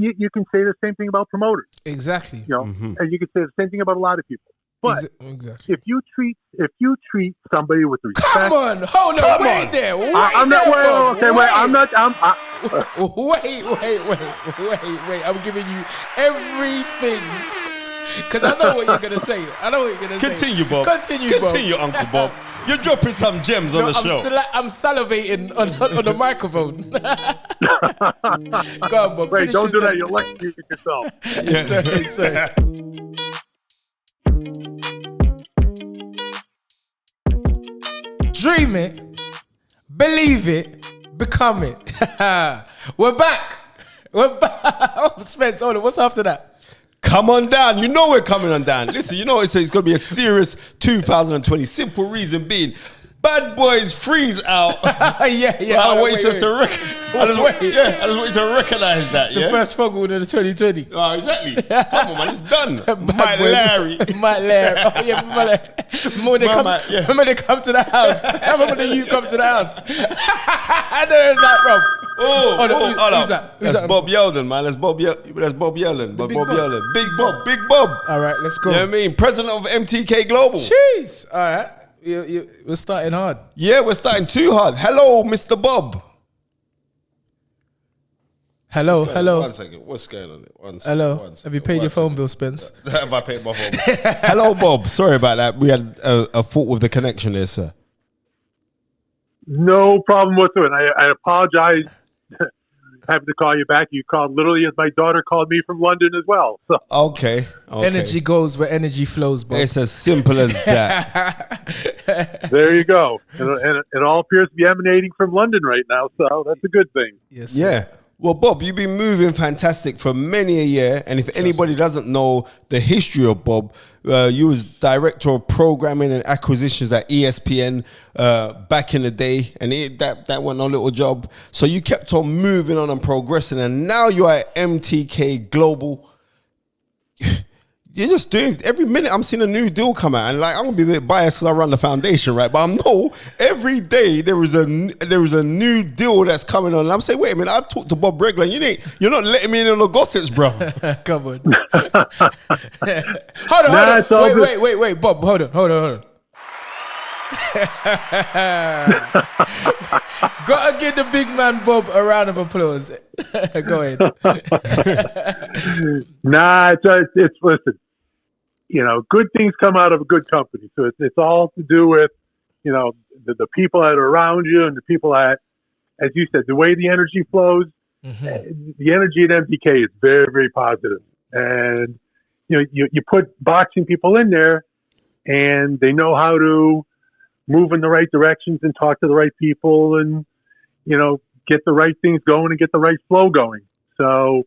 you can say the same thing about promoters. Exactly. You know, and you can say the same thing about a lot of people. But exactly. if you treat somebody with respect, come on, hold on, wait there. Wait I'm not. Wait. I'm not. Wait. I'm giving you everything. Because I know what you're going to say. Continue, Bob. Continue, Uncle Bob. You're dropping some gems on the show. I'm salivating on the microphone. Go on, Bob. Wait, don't do that. You'll electrocute yourself. Yes, sir. Dream it, believe it, become it. We're back. Oh, Spence, hold on. What's after that? Come on down. You know we're coming on down. Listen, you know it's going to be a serious 2020. Simple reason being, Bad Boys Freeze out. yeah. I want you to recognize that. The first focal in the 2020. Oh, exactly. Come on, man, it's done. Mike Larry. Oh yeah, remember they come to the house. I remember when you come to the house. I know it's like, bro. Who's that? That's Bob Yalen, man. That's Bob Yalen. Bob Yalen. Big Bob. All right, let's go. You know what I mean? President of MTK Global. Jeez. All right. We're starting hard. Yeah, we're starting too hard. Hello, Mr. Bob. Hello. 1 second. What's going on? 1 second. Hello. Have you paid your phone bill, Spence? Have I paid my phone bill? Hello, Bob. Sorry about that. We had a fault with the connection there, sir. No problem whatsoever. I apologize having to call you back. You called literally as my daughter called me from London as well. So. Okay. Energy goes where energy flows, Bob. It's as simple as that. There you go. And it all appears to be emanating from London right now, so that's a good thing. Yes. Yeah. Well, Bob, you've been moving fantastic for many a year. And if anybody doesn't know the history of Bob, you was director of programming and acquisitions at ESPN back in the day. And that went on a little job. So you kept on moving on and progressing. And now you're at MTK Global. You're just doing, every minute I'm seeing a new deal come out, and like I'm gonna be a bit biased because I run the foundation, right? But I know every day there is a new deal that's coming on. And I'm saying, wait a minute, I've talked to Bob regular, and you're not letting me in on the gossips, bro. Come on. hold on. Wait, Bob, hold on. Gotta give the big man Bob a round of applause. Go ahead. It's listen. You know, good things come out of a good company. So it's all to do with, you know, the people that are around you and the people that, as you said, the way the energy flows. Mm-hmm. The energy at MTK is very, very positive. And you know, you put boxing people in there, and they know how to move in the right directions and talk to the right people and, you know, get the right things going and get the right flow going. So,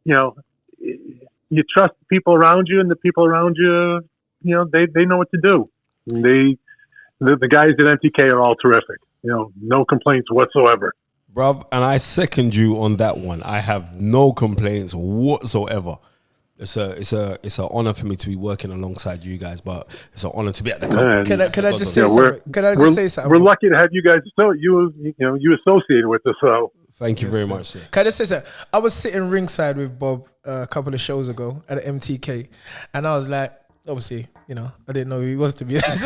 you know, you trust the people around you, and the people around you, you know, they know what to do. And the guys at MTK are all terrific. You know, no complaints whatsoever. Bruv, and I second you on that one. I have no complaints whatsoever. It's an honor for me to be working alongside you guys, but it's an honor to be at the company. Can I just say something? Can I just say something? We're lucky to have you guys. So you associated with us. So thank you very much, sir. Can I just say something? I was sitting ringside with Bob a couple of shows ago at MTK, and I was like, obviously, you know, I didn't know who he was, to be honest.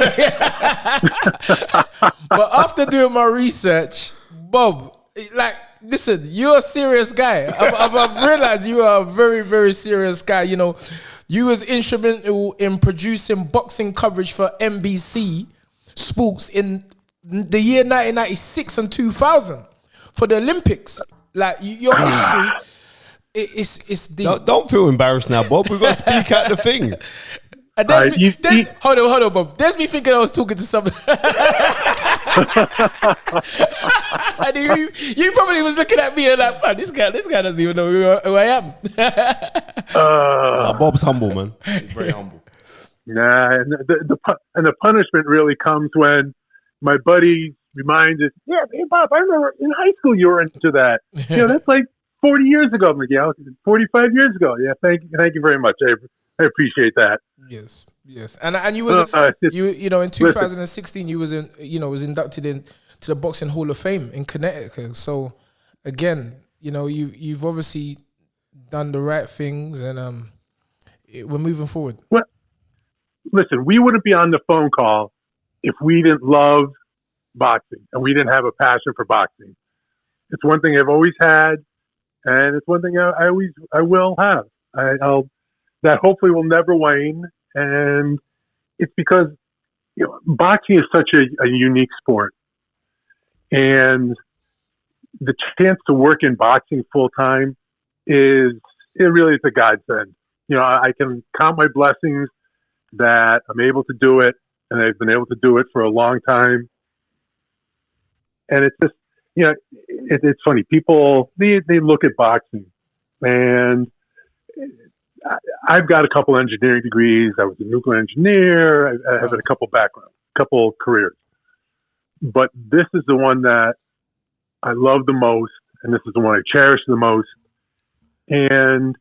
But after doing my research, Bob, like, listen, you're a serious guy. I've realized you are a very, very serious guy. You know, you was instrumental in producing boxing coverage for NBC Sports in the year 1996 and 2000 for the Olympics. Like, your history, it's deep. Don't feel embarrassed now, Bob. We've got to speak out the thing. Hold on, Bob. There's me thinking I was talking to someone. And you probably was looking at me and like, man, this guy doesn't even know who I am. Bob's humble, man. He's very humble. Nah, and the punishment really comes when my buddy reminds us, yeah, hey, Bob, I remember in high school you were into that. You know, that's like 40 years ago. I'm like, yeah, 45 years ago. Yeah, thank you very much. I appreciate that. Yes. And you was you know, in 2016 you was inducted into the Boxing Hall of Fame in Connecticut. So again, you know, you've obviously done the right things, and we're moving forward. Well, listen, we wouldn't be on the phone call if we didn't love boxing and we didn't have a passion for boxing. It's one thing I've always had, and it's one thing I will have. That hopefully will never wane, and it's because boxing is such a unique sport, and the chance to work in boxing full time is a godsend. I can count my blessings that I'm able to do it, and I've been able to do it for a long time. And it's just, it's funny. People, they look at boxing, and I've got a couple engineering degrees. I was a nuclear engineer. I have a couple careers. But this is the one that I love the most, and this is the one I cherish the most. And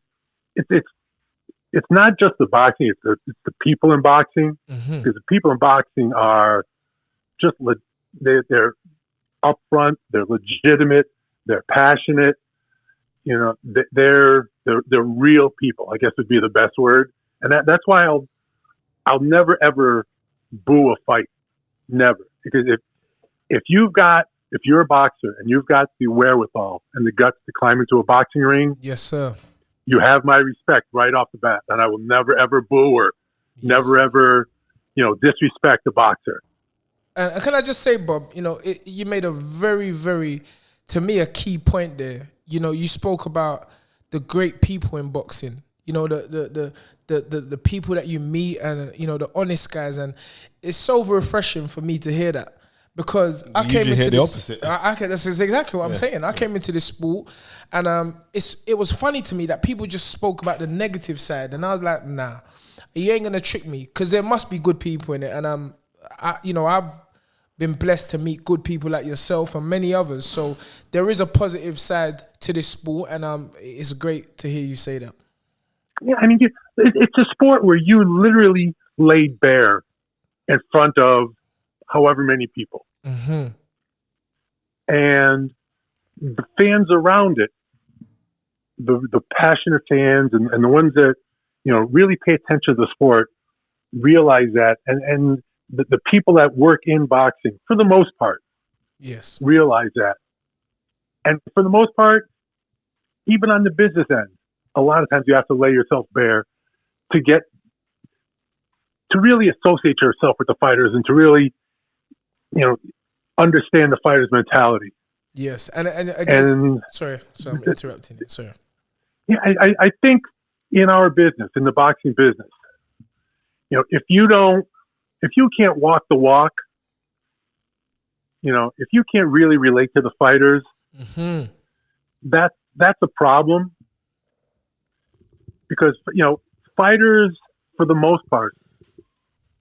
it's not just the boxing; it's the people in boxing. Mm-hmm. Because the people in boxing are just they're upfront, they're legitimate, they're passionate. They're real people, I guess would be the best word. And that's why I'll never ever boo a fight, never. Because if you're a boxer and you've got the wherewithal and the guts to climb into a boxing ring, yes, sir, you have my respect right off the bat, and I will never ever boo or never ever, disrespect a boxer. And can I just say, Bob, you made a very, very, to me, a key point there. You spoke about the great people in boxing. The people that you meet, and the honest guys, and it's so refreshing for me to hear that. Because I came into the this, opposite. That's exactly what I'm saying. I came into this sport, and it was funny to me that people just spoke about the negative side, and I was like, nah, you ain't gonna trick me, because there must be good people in it, and I've been blessed to meet good people like yourself and many others. So there is a positive side to this sport, and it's great to hear you say that. Yeah, I mean, it's a sport where you literally laid bare in front of however many people. Mm-hmm. And the fans around it, the passionate fans and the ones that, really pay attention to the sport, realize that. And the people that work in boxing, for the most part, yes, realize that. And for the most part, even on the business end, a lot of times you have to lay yourself bare to really associate yourself with the fighters and to really, understand the fighter's mentality. Yes, and again, sorry, I'm interrupting you. Sorry. Yeah, I think in our business, in the boxing business, if you can't walk the walk, if you can't really relate to the fighters, mm-hmm. that's a problem. Because fighters, for the most part,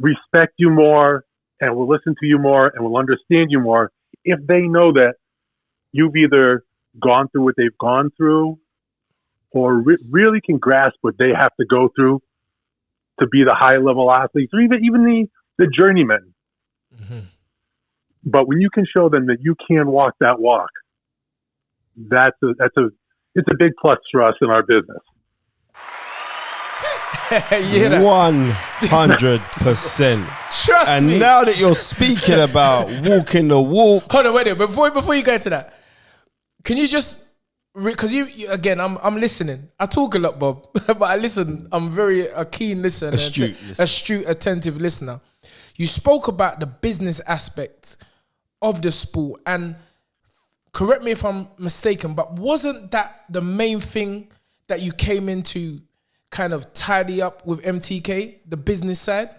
respect you more and will listen to you more and will understand you more if they know that you've either gone through what they've gone through or really can grasp what they have to go through to be the high-level athletes or even the journeymen. Mm-hmm. But when you can show them that you can walk that walk, it's a big plus for us in our business. 100%. Trust and me. now that you're speaking about walking the walk, hold on, wait a minute. Before you get to that, can you just, because you again, I'm listening. I talk a lot, Bob, but I listen. I'm a keen listener, astute, attentive listener. You spoke about the business aspect of the sport, and correct me if I'm mistaken, but wasn't that the main thing that you came into kind of tidy up with MTK, the business side?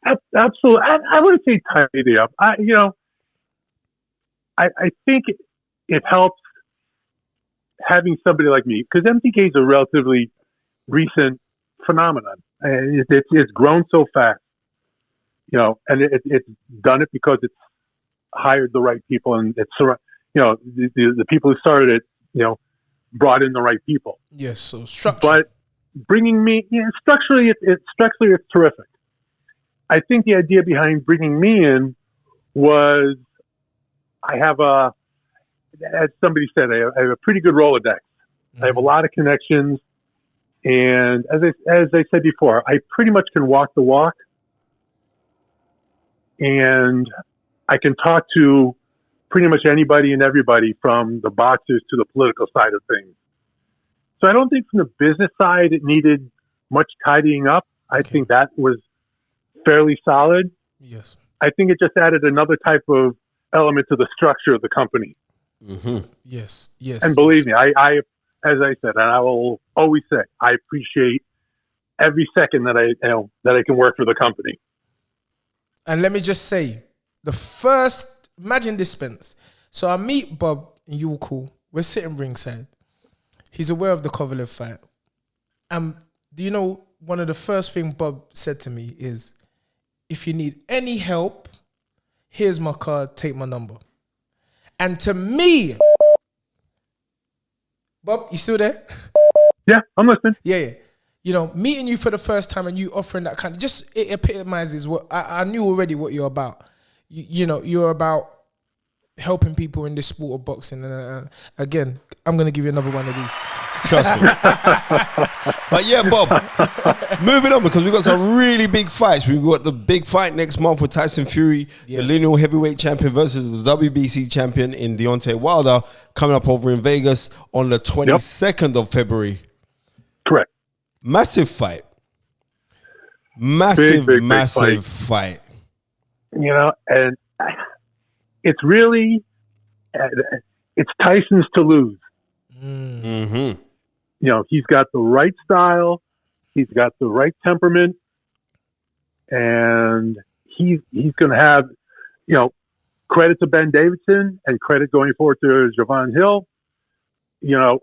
Absolutely. I wouldn't say tidy up. I think it helps having somebody like me, because MTK is a relatively recent phenomenon. And it's grown so fast, and it's done it because it's hired the right people, and it's, the people who started it, brought in the right people. Yes, so structure. But bringing me, structurally, it's terrific. I think the idea behind bringing me in was as somebody said, I have a pretty good Rolodex. I have a lot of connections. And as I said before, I pretty much can walk the walk. And I can talk to pretty much anybody and everybody from the boxers to the political side of things. So I don't think from the business side it needed much tidying up. I think that was fairly solid. Yes. I think it just added another type of element to the structure of the company. Mm-hmm. Yes. Yes. And believe me, I, as I said, and I will always say, I appreciate every second that I can work for the company. And let me just say, imagine this, Spence. So I meet Bob and you were cool. We're sitting ringside. He's aware of the Kovalev fight. Do you know, one of the first things Bob said to me is, if you need any help, here's my card, take my number. And to me, Bob, you still there? Yeah, I'm listening. Yeah. You know, meeting you for the first time and you offering that kind of, just it epitomizes what I knew already what you're about. You know, you're about helping people in this sport of boxing. And again, I'm going to give you another one of these. Trust me. But yeah, Bob, moving on, because we've got some really big fights. We've got the big fight next month with Tyson Fury, the lineal heavyweight champion versus the WBC champion in Deontay Wilder, coming up over in Vegas on the 22nd of February. Correct. Massive fight. Massive fight. You know, and it's really, it's Tyson's to lose. Mm-hmm. You know, he's got the right style, he's got the right temperament, and he's going to have, you know, credit to Ben Davidson and credit going forward to Javon Hill. You know,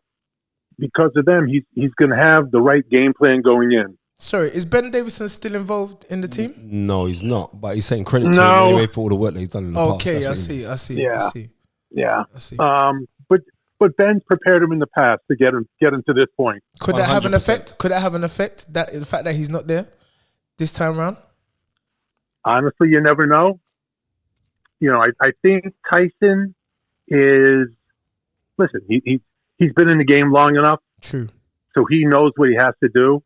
because of them, he's going to have the right game plan going in. Sorry, is Ben Davidson still involved in the team? No, he's not. But he's saying credit to him anyway for all the work that he's done in the past. Okay, I see. Yeah. But Ben's prepared him in the past to get him to this point. Could that 100%. have an effect? Could that have an effect? That the fact that he's not there this time around? Honestly, you never know. You know, I think Tyson is. Listen, he's been in the game long enough. True. So he knows what he has to do.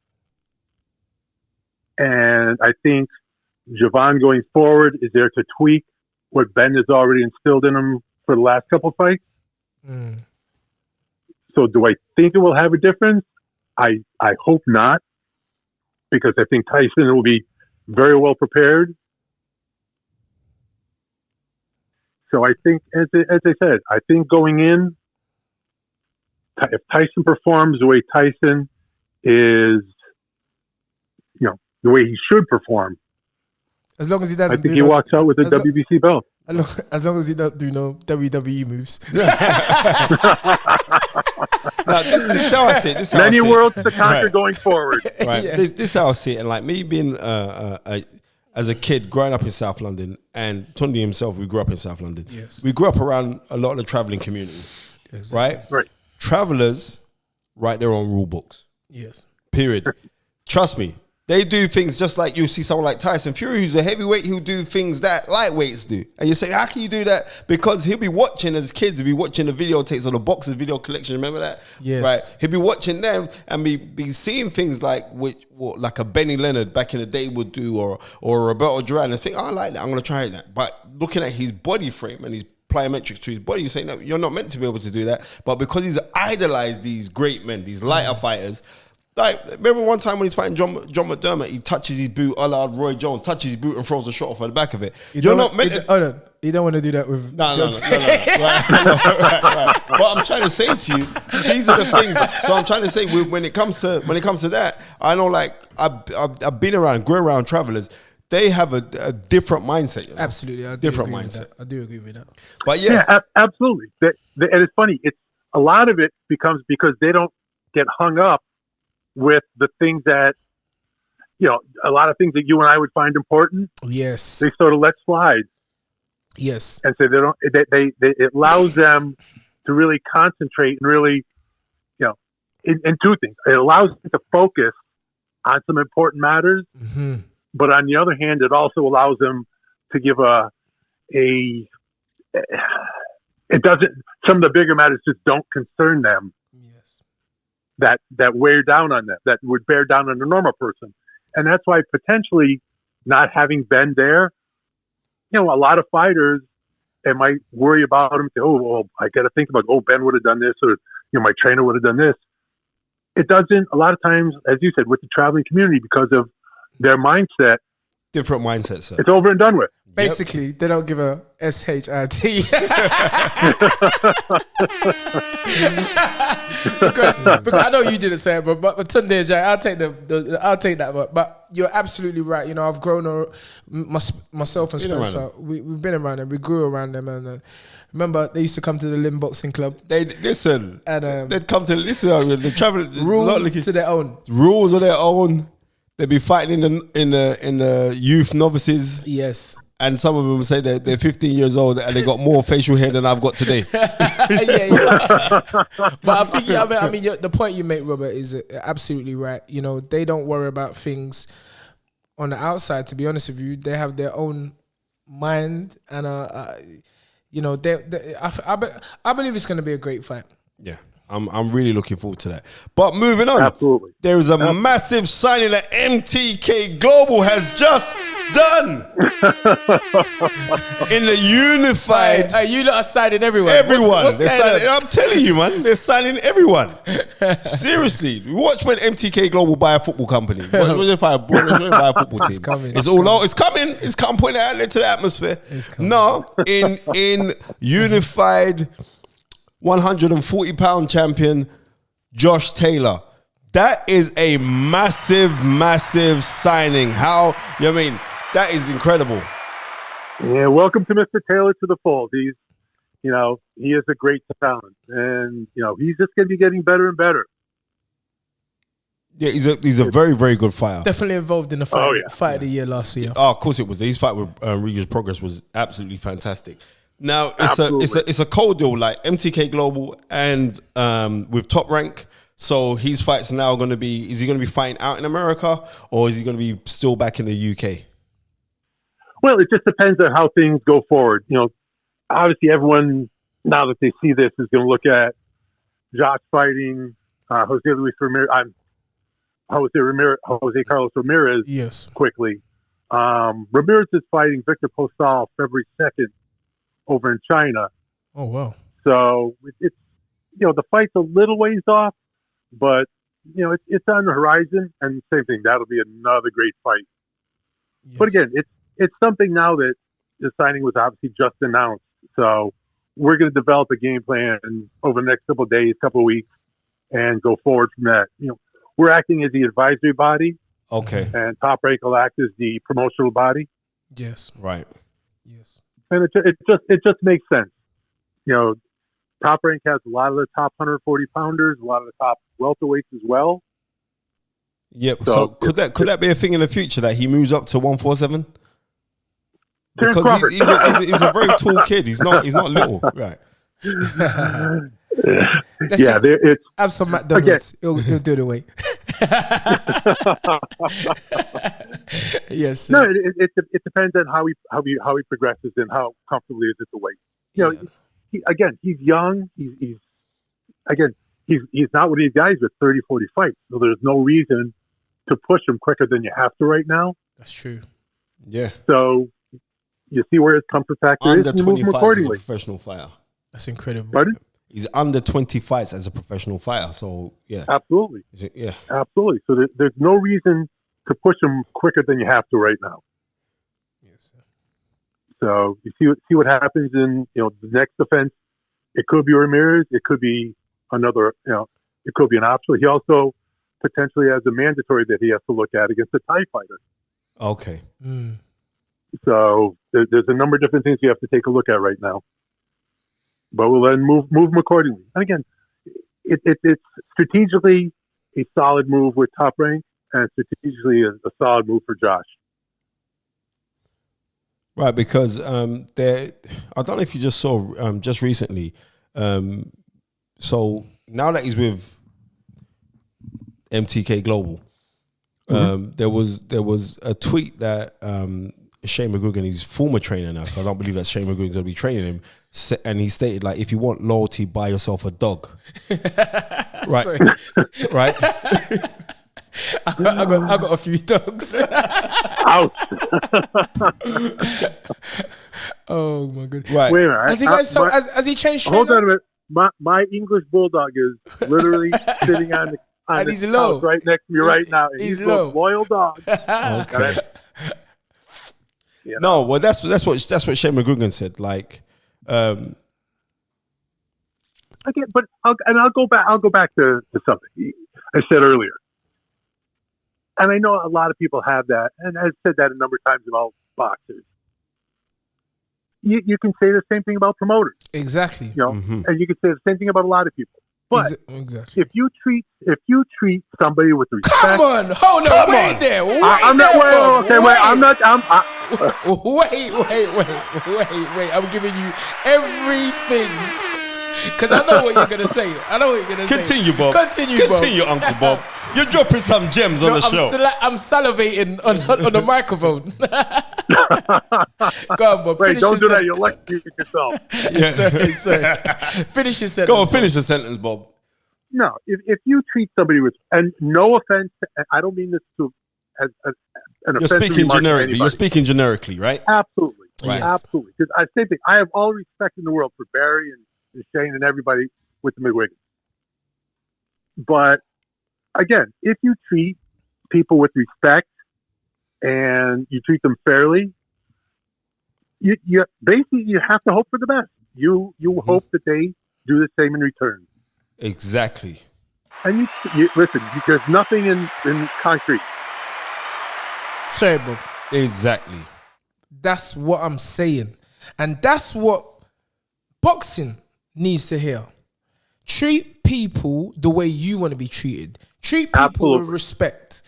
And I think Javon going forward is there to tweak what Ben has already instilled in him for the last couple of fights. So do I think it will have a difference? I hope not, because I think Tyson will be very well prepared. So I think, as I said, I think going in, if Tyson performs the way Tyson is, you know, the way he should perform, as long as he doesn't, I think he walks out with a WBC belt. As long as he don't do no WWE moves. No, this is how I see it. Many worlds to conquer going forward. Right. Yes. This is how I see it. And like me being as a kid growing up in South London, and Tunde himself, we grew up in South London. Yes. We grew up around a lot of the traveling community. Exactly. Right. Travelers write their own rule books. Yes. Period. Trust me. They do things just like you see someone like Tyson Fury, who's a heavyweight, who'll do things that lightweights do. And you say, how can you do that? Because he'll be watching, as kids, he'll be watching the videotapes or the boxers video collection. Remember that? Yes. Right. He'll be watching them and be seeing things like like a Benny Leonard back in the day would do, or Roberto Duran, and think, oh, I like that. I'm going to try that. But looking at his body frame and his plyometrics to his body, you say, no, you're not meant to be able to do that. But because he's idolized these great men, these lighter fighters. Like, remember one time when he's fighting John McDermott, he touches his boot, a la Roy Jones, touches his boot and throws a shot off at the back of it. You're not meant to... Hold on. You don't want to do that with... No. Right. But I'm trying to say to you, these are the things. So I'm trying to say, when it comes to that, I know, like, I've been around, grew around travelers. They have a different mindset. You know? Absolutely. I do agree with that. But yeah. Absolutely. And it's funny. It's a lot of it becomes because they don't get hung up with the things that, you know, a lot of things that you and I would find important. Yes. They sort of let slide. Yes. And so it allows them to really concentrate and really, you know, in two things. It allows them to focus on some important matters. Mm-hmm. But on the other hand, it also allows them to give it doesn't, some of the bigger matters just don't concern them. Yes. that wear down on them, that would bear down on a normal person. And that's why potentially not having Ben there, a lot of fighters, they might worry about him. Say, oh, well, I got to think about, Ben would have done this, or my trainer would have done this. It doesn't. A lot of times, as you said, with the traveling community, because of their mindset, different mindset, sir. It's over and done with. Basically, they don't give a SHIT. because I know you didn't say it, but Tunde Ajayi, I'll take that. But you're absolutely right. I've grown myself and Spencer. We've been around them. We grew around them, and remember they used to come to the Limb Boxing Club. They'd come to listen. They travel rules to their own. Rules of their own. They'd be fighting in the youth novices. Yes. And some of them say they're 15 years old and they got more facial hair than I've got today. yeah. But I think, the point you make, Robert, is absolutely right. They don't worry about things on the outside. To be honest with you, they have their own mind, and I believe it's going to be a great fight. Yeah. I'm really looking forward to that. But moving on, absolutely, there is a massive signing that MTK Global has just done in the unified. You lot are signing everyone. Everyone. What's I'm telling you, man, they're signing everyone. Seriously, watch when MTK Global buy a football company. What if I buy a football team? It's coming. It's come putting it out there to the atmosphere. No, in unified 140-pound champion Josh Taylor. That is a massive, massive signing. That is incredible. Yeah, welcome to Mr. Taylor to the fold. He's, he is a great talent, and he's just going to be getting better and better. Yeah, he's a very, very good fighter. Definitely involved in the fight of the year last year. Oh, of course it was. His fight with Regis Progress was absolutely fantastic. Now it's a cold deal, like MTK Global and with Top Rank. So his fights are now going to be. Is he going to be fighting out in America, or is he going to be still back in the UK? Well, it just depends on how things go forward. Obviously, everyone now that they see this is going to look at Josh fighting Jose Carlos Ramirez. Yes, quickly. Ramirez is fighting Victor Postol February 2nd. Over in China. Oh, wow. So it's, the fight's a little ways off, but, it's on the horizon, and same thing. That'll be another great fight. Yes. But again, it's something now that the signing was obviously just announced. So we're going to develop a game plan over the next couple of days, couple of weeks, and go forward from that. We're acting as the advisory body. Okay. And Top Rank will act as the promotional body. Yes. Right. Yes. And it just makes sense. Top Rank has a lot of the top 140 pounders, a lot of the top welterweights as well. Yep. So could that be a thing in the future that he moves up to 147? Because he's a very tall kid. He's not little, right? Have some McDonald's. He'll do the weight. Yes. No, it depends on how he progresses and how comfortable he is at the weight. He's young. He's not one of these guys with 30, 40 fights. So there's no reason to push him quicker than you have to right now. That's true. Yeah. So you see where his comfort factor is, and you move him accordingly. Professional fighter. That's incredible. Pardon? He's under 20 fights as a professional fighter. So yeah. Absolutely. Yeah. Absolutely. So there's no reason to push him quicker than you have to right now. Yes. So you see what happens in the next defense. It could be Ramirez. It could be another. It could be an option. He also potentially has a mandatory that he has to look at against a Thai fighter. Okay. Mm. So there's a number of different things you have to take a look at right now. But we'll then move them accordingly. And again, it's strategically a solid move with Top Rank, and strategically a solid move for Josh. Right, because I don't know if you just saw just recently. So now that he's with MTK Global, there was a tweet that Shane McGuigan, his former trainer now, I don't believe that Shane McGuigan's going to be training him, and he stated, like, if you want loyalty, buy yourself a dog. Right. Sorry. Right. I got a few dogs. Ouch. Oh my goodness. Right. Wait a minute. Has he changed Hold trainer? on a minute. My English bulldog is literally sitting on the And he's low. couch right next to me right now. And He's he's low. a loyal dog. Okay. You know? No, well, that's what Shane McGugan said. Like, Okay, but I'll go back to something I said earlier. And I know a lot of people have that, and I've said that a number of times about boxers. You can say the same thing about promoters, Exactly. you know, and you can say the same thing about a lot of people. But Exactly. if you treat somebody with respect, Come on, hold on, wait there. I'm not. Wait. I'm not. Wait. I'm giving you everything. Because I know what you're going to say. continue, Bob. Continue, Uncle Bob. You're dropping some gems on the show. I'm salivating on the microphone. Go on, Bob. Wait, don't do that. You'll electrocute yourself. Sorry. Finish your sentence. Go on, finish the sentence, Bob. No, if you treat somebody with, and no offense, I don't mean this to as an You're offensive speaking remark to generically. anybody. You're speaking generically, right? Absolutely, Right. absolutely. Because same thing. I have all respect in the world for Barry and Shane and everybody with the McWiggins. But again, if you treat people with respect and you treat them fairly, you basically you have to hope for the best. You hope that they do the same in return. Exactly. And you listen. There's nothing in concrete. Sorry, Bob. Exactly. That's what I'm saying. And that's what boxing needs to hear. Treat people the way you want to be treated. Treat people Absolutely. with respect.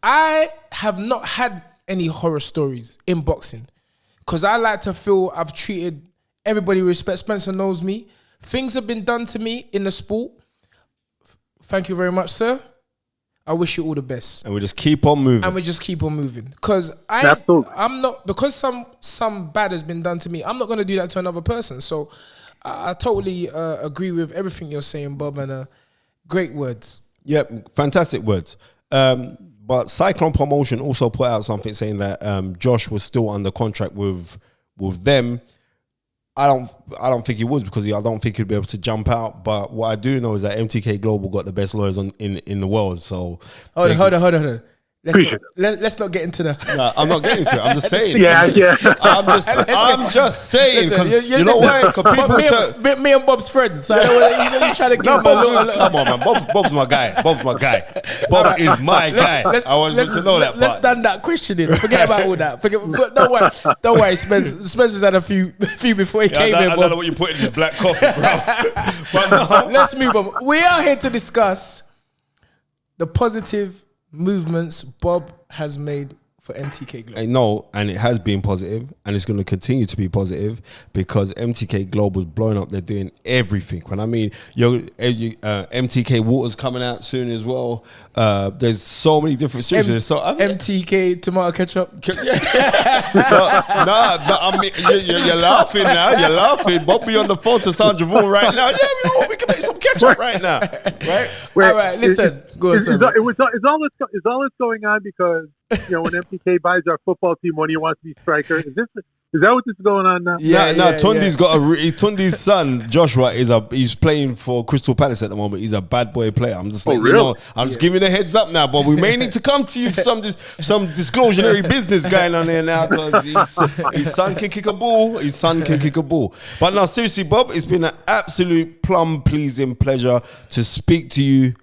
I have not had any horror stories in boxing because I like to feel I've treated everybody with respect. Spencer knows me. Things have been done to me in the sport. Thank you very much, sir. I wish you all the best. And we just keep on moving. And we just keep on moving. Because I'm not, because some bad has been done to me, I'm not going to do that to another person. So I totally agree with everything you're saying, Bob, and great words. Yep, fantastic words. But Cyclone Promotion also put out something saying that Josh was still under contract with them. I don't think he was because I don't think he'd be able to jump out. But what I do know is that MTK Global got the best lawyers in the world. So hold on. Let's not get into the. No, I'm not getting to it. I'm just saying. Yeah. I'm just saying because you know why? Because me and Bob's friends. So I know you're trying to give no, him a little. come on, man. Bob's my guy. Bob is my guy. I want you to know that. Let's done that questioning. Forget about all that. Don't worry. Spencer's had a few before he came in. I don't know what you put in this black coffee, bro. But no. Let's move on. We are here to discuss the positive movements Bob has made for MTK Global. I know, and it has been positive, and it's going to continue to be positive because MTK Global is blowing up. They're doing everything. When I mean, MTK Water's coming out soon as well. There's so many different series. MTK tomato ketchup. I mean, you're laughing now. You're laughing. Bob be on the phone to Sandra Vaughan right now. Yeah, you know what? We can make some ketchup right now. Right? Wait, all right, listen. Go on, is all this going on because when MTK buys our football team, one of you wants to be striker? Is that what this is going on now? Tunde's got Tunde's son Joshua he's playing for Crystal Palace at the moment. He's a bad boy player. I'm just I'm just giving you a heads up now, but we may need to come to you for some disclosure business going on there now because his son can kick a ball. But no, seriously, Bob, it's been an absolute plum pleasing pleasure to speak to you.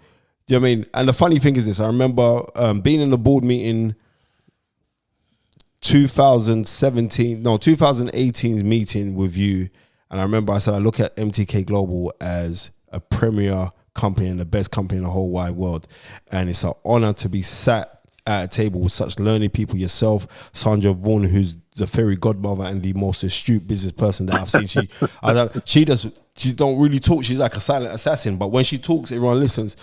Do you know what I mean? And the funny thing is this: I remember being in the board meeting. 2018 meeting with you, and I remember I said I look at MTK Global as a premier company and the best company in the whole wide world, and it's an honor to be sat at a table with such learned people, yourself, Sandra Vaughan, who's the fairy godmother and the most astute business person that I've seen. She don't really talk. She's like a silent assassin, but when she talks, everyone listens.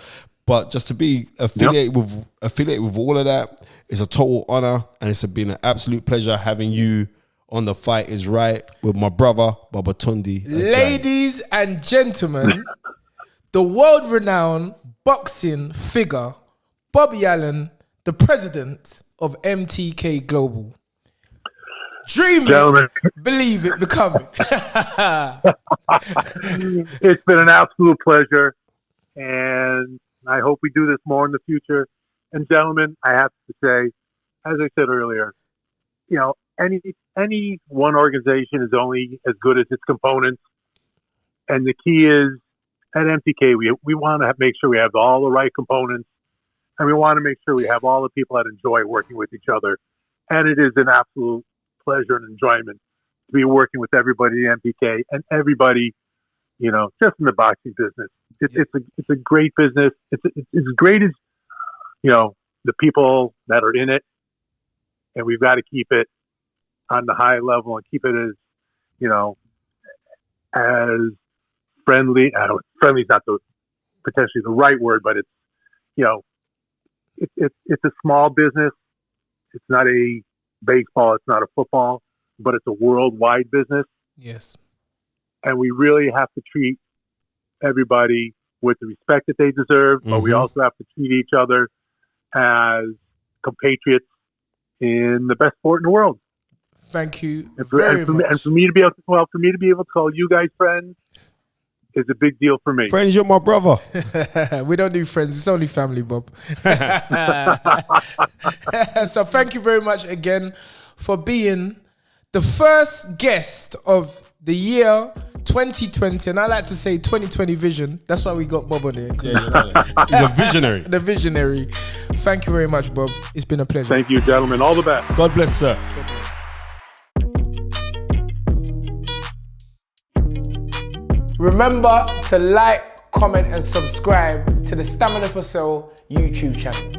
But just to be affiliated with all of that, it's a total honor, and it's been an absolute pleasure having you on The Fight Is Right with my brother, Baba Tunde Ajayi. Ladies and gentlemen, the world-renowned boxing figure, Bob Yalen, the president of MTK Global. Dream Gentlemen. it, believe it, become it. It's been an absolute pleasure, and I hope we do this more in the future. And gentlemen, I have to say, as I said earlier, any one organization is only as good as its components. And the key is, at MTK, we want to make sure we have all the right components, and we want to make sure we have all the people that enjoy working with each other. And it is an absolute pleasure and enjoyment to be working with everybody at MTK and everybody, just in the boxing business. It's a great business. It's as great as, the people that are in it, and we've got to keep it on the high level and keep it as, as friendly. Friendly is not potentially the right word, but it's, it's a small business. It's not a baseball. It's not a football, but it's a worldwide business. Yes. And we really have to treat everybody with the respect that they deserve, but we also have to treat each other as compatriots in the best sport in the world. Thank you and very much. And for me to be able to call you guys friends is a big deal for me. Friends, you're my brother. We don't do friends. It's only family, Bob. So thank you very much again for being the first guest of the year 2020. And I like to say 2020 vision. That's why we got Bob on here. He's a visionary. The visionary. Thank you very much, Bob. It's been a pleasure. Thank you, gentlemen. All the best. God bless, sir. God bless. Remember to like, comment, and subscribe to the Stamina for Sale YouTube channel.